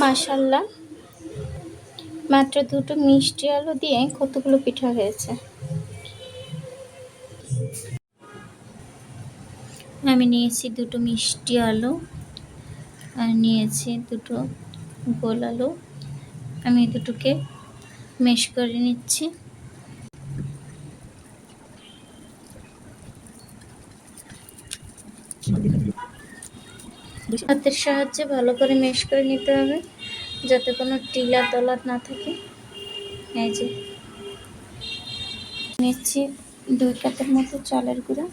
মাশাআল্লাহ, মাত্র দুটো মিষ্টি আলু দিয়ে কতগুলো পিঠা হয়েছে। আমি নিয়েছি দুটো মিষ্টি আলু আর নিয়েছি দুটো গোল আলু। আমি দুটোকে মেশ করে নিচ্ছি। হাতের সাহায্যে ভালো করে মেশ করে নিতে হবে যাতে কোনো টিলা তলা না থাকে। এই যে নিচ্ছি 2 কাপের মতো চালের গুঁড়া,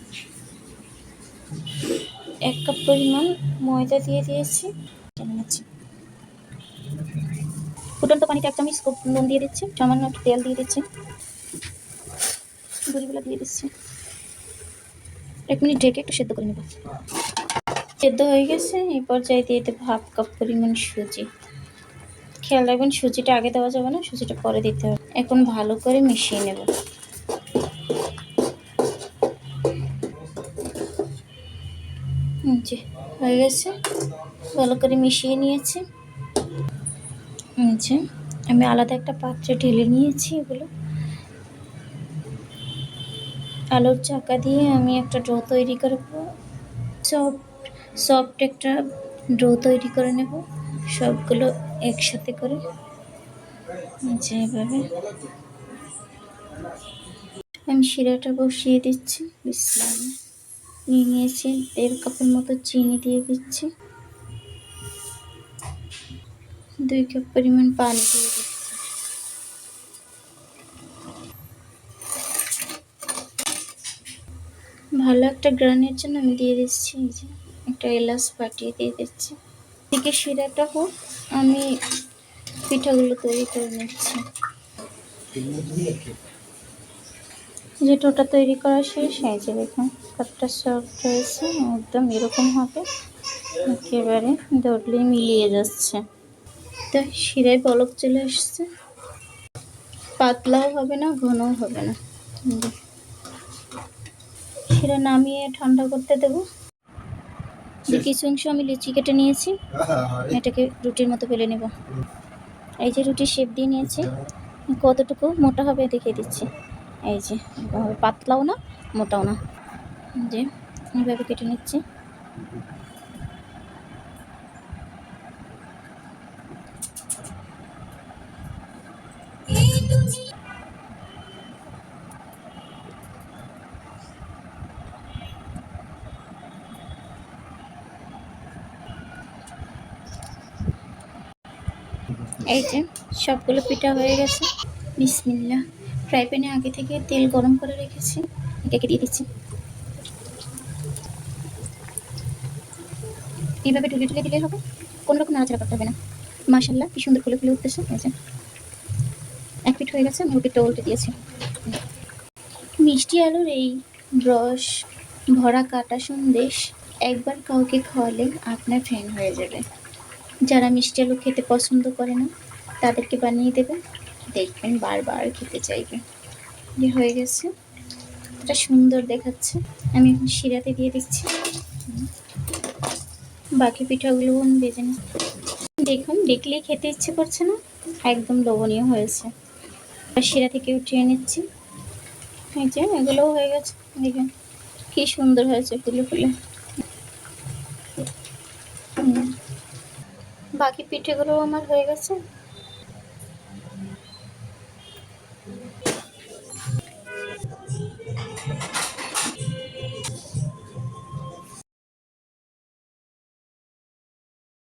1 কাপ পরিমাণ ময়দা দিয়ে দিয়েছি। ফুটন্ত পানিতে 1 চামচ নুন দিয়ে দিচ্ছি, সামান্য একটু তেল দিয়ে দিচ্ছি, গুঁড়িগুলো দিয়ে দিচ্ছি। 1 মিনিট ঢেকে একটু সেদ্ধ করে নেব। সেদ্ধ হয়ে গেছে, এই পর্যায়ে দিয়ে দেবো 1/2 কাপ পরিমাণ সুজি। খেয়াল রাখবেন সুজিটা আগে দেওয়া যাবে না, সুজিটা পরে দিতে হবে। এখন ভালো করে মিশিয়ে নেব। জি হয়ে গেছে, ভালো করে মিশিয়ে নিয়েছি। আমি আলাদা একটা পাত্রে ঢেলে নিয়েছি এগুলো। আলুর চাকা দিয়ে আমি একটা ডো তৈরি করব, সফট একটা ডো তৈরি করে নেব সবগুলো একসাথে করে। এভাবে আমি শিরাটা বসিয়ে দিচ্ছি। বিসমিল্লাহ। নিয়ে নিয়েছি 1.5 কাপের মতো চিনি দিয়ে দিচ্ছি, 2 কাপ পরিমাণ পানি দিয়ে দিচ্ছি। ভালো একটা গ্রানের জন্য আমি দিয়ে দিচ্ছি এই যে একটা এলাচ ফাটিয়ে দিয়ে দিচ্ছি। এদিকে শিরাটা হোক, আমি পিঠাগুলো তৈরি করে নিচ্ছি। যে ডোটা তৈরি করা শেষ, এই যে দেখুন কতটা সফট হয়েছে, একদম এরকম হবে, একেবারে দৌড়লে মিলিয়ে যাচ্ছে। তো শিরায় বলক চলে আসছে, পাতলাও হবে না ঘনও হবে না। শিরা নামিয়ে ঠান্ডা করতে দেবো। কিছু অংশ আমি লিচি কেটে নিয়েছি, এটাকে রুটির মতো বেলে নেব। এই যে রুটির শেপ দিয়ে নিয়েছি, কতটুকু মোটা হবে দেখিয়ে দিচ্ছি। এই যে পাতলাও না মোটাও না, যে এইভাবে কেটে নিচ্ছি। এই যে সবগুলো পিঠা হয়ে গেছে। বিসমিল্লাহ। ফ্রাই প্যানে আগে থেকে তেল গরম করে রেখেছি, এটাকে দিয়ে দিচ্ছি। এইভাবে ঢুকে ঢুকে দিলে হবে, কোনো রকম নাড়াচাড়া করতে হবে না। মাশাআল্লাহ কি সুন্দর ফুলে ফুলে উঠতেছে। এই যে 1 পিঠ হয়ে গেছে, আমি পিঠটা উল্টে দিয়েছি। মিষ্টি আলুর এই রস ভরা কাটা সন্দেশ একবার কাউকে খাওয়ালে আপনার ফ্যান হয়ে যাবে। যারা মিষ্টি আলু খেতে পছন্দ করে না তাদেরকে বানিয়ে দেবেন, দেখবেন বারবার খেতে চাইবে। যে হয়ে গেছে, এটা সুন্দর দেখাচ্ছে। আমি এখন শিরাতে দিয়ে দিচ্ছি। বাকি পিঠাগুলো আমি ভেজে নিচ্ছি। দেখুন দেখলেই খেতে ইচ্ছে করছে না, একদম লোভনীয় হয়েছে। আর শিরা থেকে উঠিয়ে নিচ্ছি। এই যে এগুলোও হয়ে গেছে, দেখুন কি সুন্দর হয়েছে ফুলে ফুলে। বাকি পিঠেগুলো আমার হয়ে গেছে,